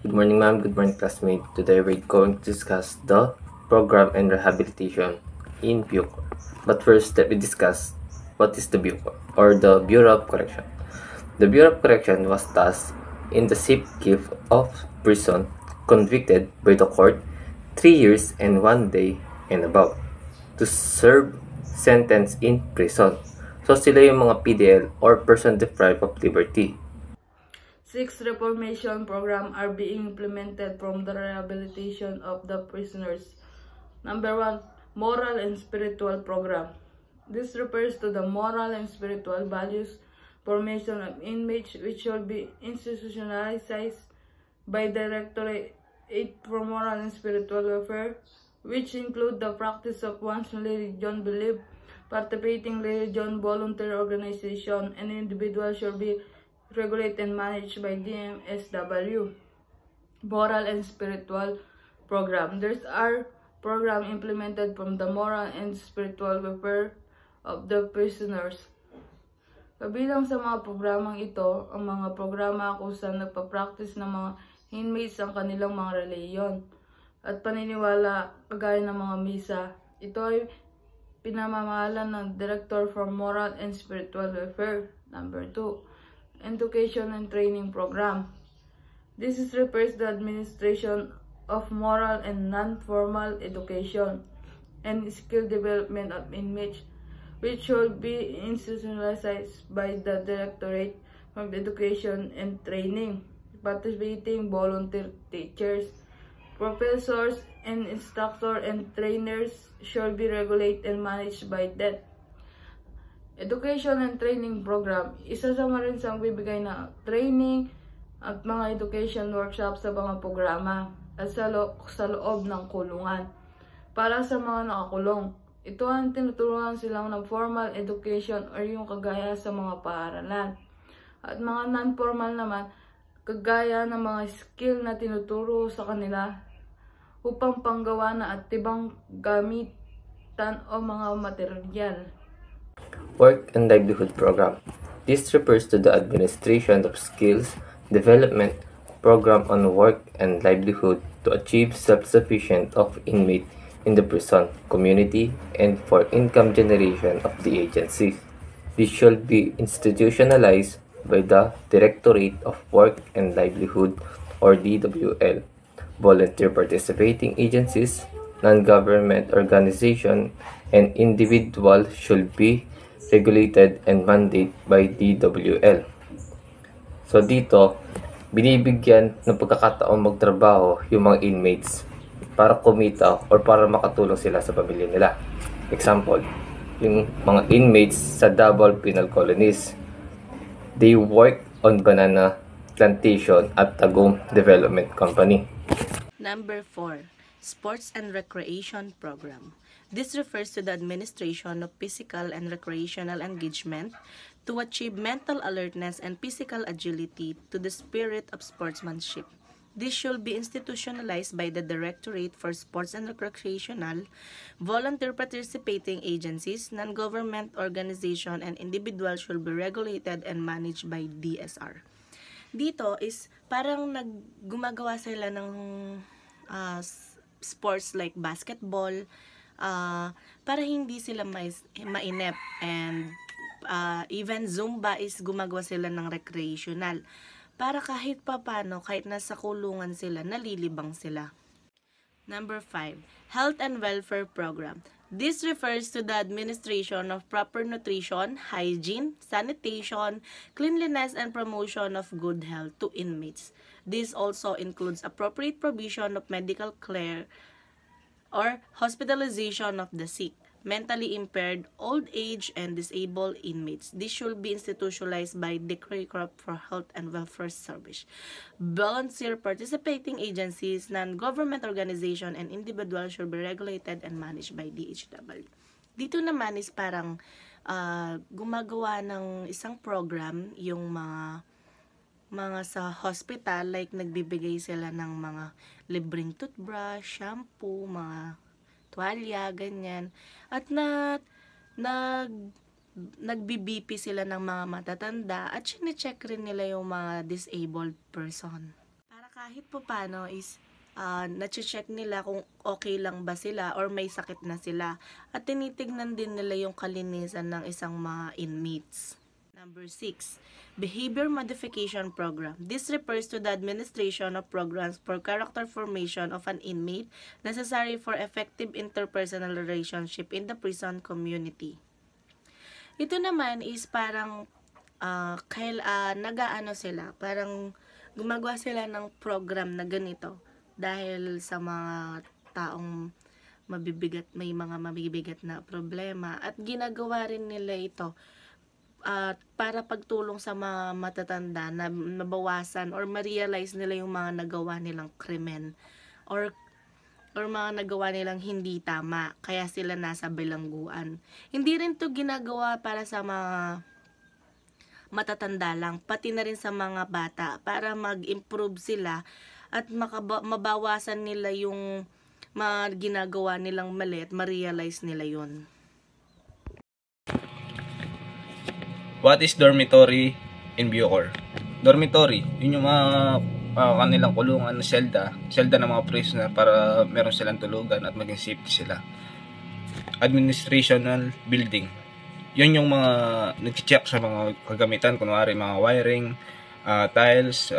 Good morning, ma'am. Good morning, classmate. Today we're going to discuss the program and rehabilitation in Bucor. But first, let me discuss what is the Bucor or the Bureau of Correction. The Bureau of Correction was tasked in the safekeep of person convicted by the court 3 years and 1 day and above to serve sentence in prison. So sila yung mga PDL or person deprived of liberty. 6 reformation programs are being implemented from the rehabilitation of the prisoners. Number 1, moral and spiritual program. This refers to the moral and spiritual values formation of inmates which shall be institutionalized by Directorate for Moral and Spiritual Welfare, which include the practice of one's religion belief, participating religion, voluntary organization, and individual shall be regulated and managed by DMSW. Moral and Spiritual Program. There's our program implemented from the moral and spiritual welfare of the prisoners. Kabilang sa mga programang ito, ang mga programa kung saan nagpa-practice ng mga inmates ang kanilang mga reliyon at paniniwala kagaya ng mga misa. Ito ay pinamamahalan ng Director for Moral and Spiritual Welfare. Number 2, Education and Training Program. This refers to the administration of moral and non-formal education and skill development of inmates, which should be institutionalized by the Directorate of Education and Training, participating volunteer teachers, professors, and instructors and trainers should be regulated and managed by that. Education and Training Program, isa sa rin sa bibigay na training at mga education workshops sa mga programa at sa loob ng kulungan. Para sa mga nakakulong, ito ang tinuturuan silang ng formal education or yung kagaya sa mga paaralan. At mga non-formal naman, kagaya ng mga skill na tinuturo sa kanila upang panggawa na at tibang gamitan o mga material. Work and Livelihood Program. This refers to the administration of skills development program on work and livelihood to achieve self-sufficient of inmate in the prison community and for income generation of the agency. This should be institutionalized by the Directorate of Work and Livelihood or DWL, volunteer participating agencies, non-government organization, and individual should be regulated and mandated by DWL. So dito, binibigyan ng pagkakataon magtrabaho yung mga inmates para kumita or para makatulong sila sa pamilya nila. Example, yung mga inmates sa Davao Penal Colonies, they work on banana plantation at Tagum Development Company. Number 4, Sports and Recreation Program. This refers to the administration of physical and recreational engagement to achieve mental alertness and physical agility to the spirit of sportsmanship. This should be institutionalized by the Directorate for Sports and Recreational, volunteer participating agencies, non-government organization, and individuals should be regulated and managed by DSR. Dito is parang gumagawa sila ng sports like basketball, para hindi sila mainip, and even Zumba is gumagawa sila ng recreational para kahit papano, kahit nasa kulungan sila, nalilibang sila. Number 5, Health and Welfare Program. This refers to the administration of proper nutrition, hygiene, sanitation, cleanliness, and promotion of good health to inmates. This also includes appropriate provision of medical care or hospitalization of the sick, mentally impaired, old age, and disabled inmates. This should be institutionalized by the Directorate for Health and Welfare Service. Volunteer participating agencies, non-government organization, and individuals should be regulated and managed by DHW. Dito naman is parang gumagawa ng isang program yung mga sa hospital, like nagbibigay sila ng mga libreng toothbrush, shampoo, mga tuwalya, ganyan. At nagbi-BP sila ng mga matatanda at sine-check rin nila yung mga disabled person. Para kahit pa paano is nache-check nila kung okay lang ba sila or may sakit na sila. At tinitignan din nila yung kalinisan ng isang mga inmates. Number 6, Behavior Modification Program. This refers to the administration of programs for character formation of an inmate necessary for effective interpersonal relationship in the prison community. Ito naman is parang nag-aano sila, parang gumagawa sila ng program na ganito dahil sa mga taong may mga mabibigat na problema, at ginagawa rin nila ito para pagtulong sa mga matatanda na mabawasan or ma-realize nila yung mga nagawa nilang krimen or mga nagawa nilang hindi tama, kaya sila nasa bilangguan. Hindi rin to ginagawa para sa mga matatanda lang, pati na rin sa mga bata para mag-improve sila at mabawasan nila yung mga ginagawa nilang mali at ma-realize nila yun. What is dormitory in Bucor? Dormitory, yun yung mga kanilang kulungan, selda ng mga prisoner para meron silang tulugan at maging safety sila. Administrational building, yun yung mga nag-check sa mga kagamitan, kunwari mga wiring, tiles,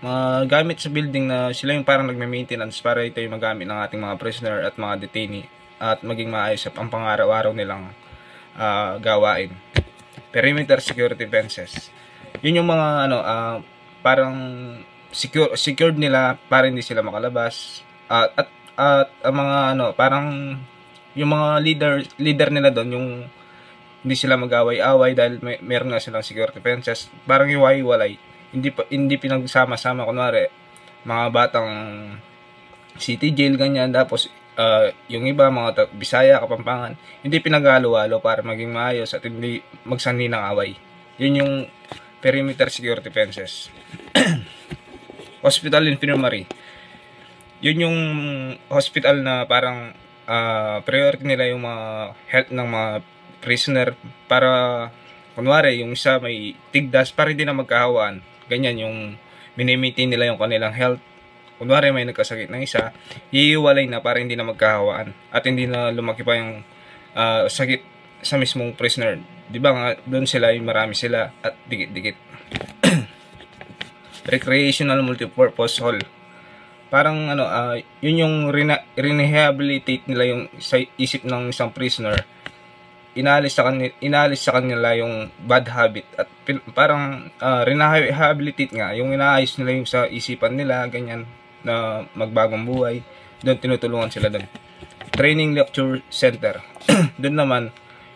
mga gamit sa building na sila yung parang nagme-maintenance para ito yung magamit ng ating mga prisoner at mga detainee at maging maayos at ang pang-araw-araw nilang gawain. Perimeter security fences, yun yung mga parang secured nila para hindi sila makalabas, at ang mga parang yung mga leader nila doon, yung hindi sila mag-away-away dahil meron nga silang security fences, parang iwalay, hindi pinagsama-sama, kunwari mga batang city jail ganyan, tapos yung iba mga Bisaya, Kapampangan, hindi pinaghalo-halo para maging maayos at hindi magsanhi ng away. Yun yung perimeter security fences. Hospital infirmary, yun yung hospital na parang priority nila yung mga health ng mga prisoner, para kunwari yung isa may tigdas para hindi na magkahawaan, ganyan yung minimitin nila yung kanilang health. Kunwari may nagkasakit ng isa, iiwalay na para hindi na magkahawaan at hindi na lumaki pa yung sakit sa mismong prisoner. Di ba nga, doon sila, yung marami sila at dikit-dikit. Recreational multipurpose hall. Parang yun yung rehabilitate nila yung sa isip ng isang prisoner. Inalis sa kanila yung bad habit at parang rehabilitate nga, yung inaayos nila yung sa isipan nila, ganyan, na magbagong buhay. Doon tinutulungan sila doon. Training lecture center. Doon naman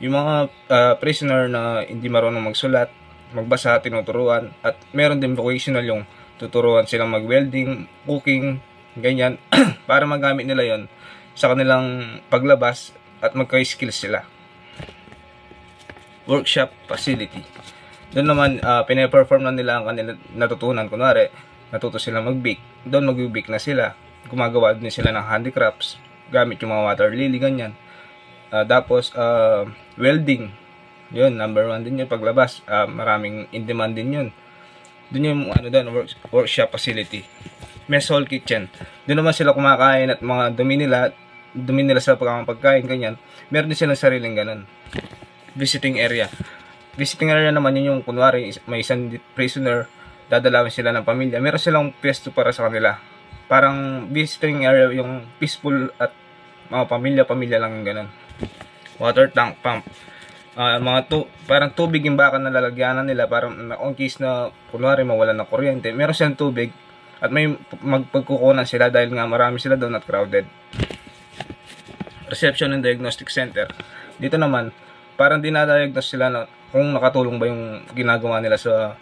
yung mga prisoner na hindi marunong magsulat, magbasa, tinuturuan, at meron din vocational, yung tuturuan silang mag-welding, cooking, ganyan, para magamit nila yon sa kanilang paglabas at magka-skills sila. Workshop facility. Doon naman pina-perform na nila ang kanilang natutunan. Kunwari natuto sila mag-bake, doon mag-bake na sila. Gumagawa din sila ng handicrafts gamit yung mga water lily, ganyan. Tapos welding, yun, number 1 din yun paglabas. Maraming in-demand din yun. Doon yung doon, workshop facility. Mess hall kitchen, doon naman sila kumakain at mga dumi nila sa pagkain, ganyan. Meron din silang sariling ganun. Visiting area naman yun yung kunwari may isang prisoner, dadalawin sila ng pamilya, meron silang pwesto para sa kanila. Parang visiting area, yung peaceful at mga pamilya lang yung ganun. Water tank pump, parang tubig yung baka na lalagyanan nila para on case na kunwari mawalan ng kuryente, meron silang tubig at may magpagkukunan sila dahil nga marami sila doon at crowded. Reception and diagnostic center, dito naman parang dinadiagnose sila na kung nakatulong ba yung ginagawa nila sa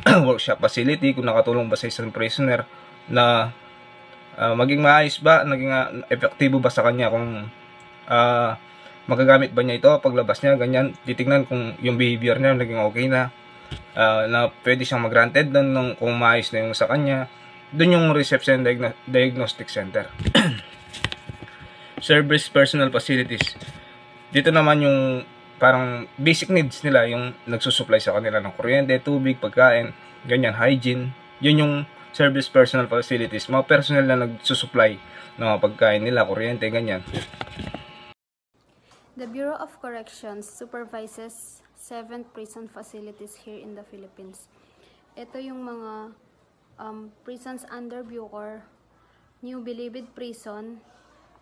workshop facility, kung nakatulong ba sa isang prisoner na maging maayos ba, naging epektibo ba sa kanya, kung magagamit ba niya ito paglabas niya, ganyan. Titignan kung yung behavior niya naging okay na, na pwede siyang mag-granted doon kung maayos na yung sa kanya. Doon yung reception diagnostic center. Service personal facilities, dito naman yung parang basic needs nila, yung nagsusupply sa kanila ng kuryente, tubig, pagkain, ganyan, hygiene. Yun yung service personal facilities, mga personnel na nagsusupply ng mga pagkain nila, kuryente, ganyan. The Bureau of Corrections supervises 7 prison facilities here in the Philippines. Ito yung mga prisons under Bucor: New Bilibid Prison,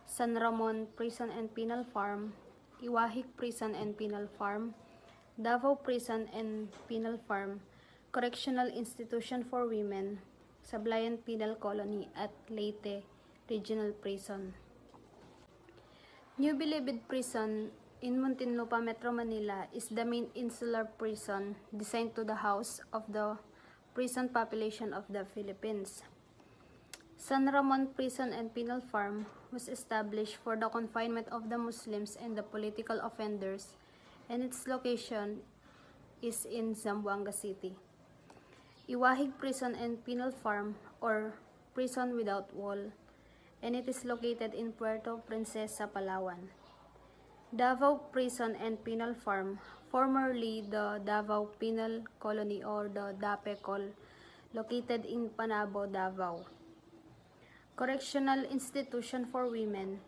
San Ramon Prison and Penal Farm, Iwahig Prison and Penal Farm, Davao Prison and Penal Farm, Correctional Institution for Women, Sablayan Penal Colony at Leyte Regional Prison. New Bilibid Prison in Muntinlupa, Metro Manila is the main insular prison designed to the house of the prison population of the Philippines. San Ramon Prison and Penal Farm was established for the confinement of the Muslims and the political offenders, and its location is in Zamboanga City. Iwahig Prison and Penal Farm, or Prison Without Wall, and it is located in Puerto Princesa, Palawan. Davao Prison and Penal Farm, formerly the Davao Penal Colony or the DAPECOL, located in Panabo, Davao. Correctional Institution for Women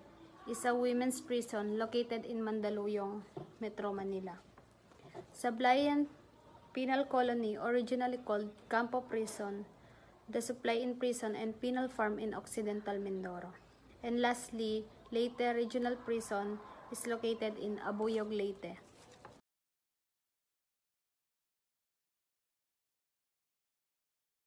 is a women's prison located in Mandaluyong, Metro Manila. Sablayan Penal Colony, originally called Campo Prison, the Supply-in Prison and Penal Farm in Occidental Mindoro. And lastly, Leyte Regional Prison is located in Abuyog, Leyte.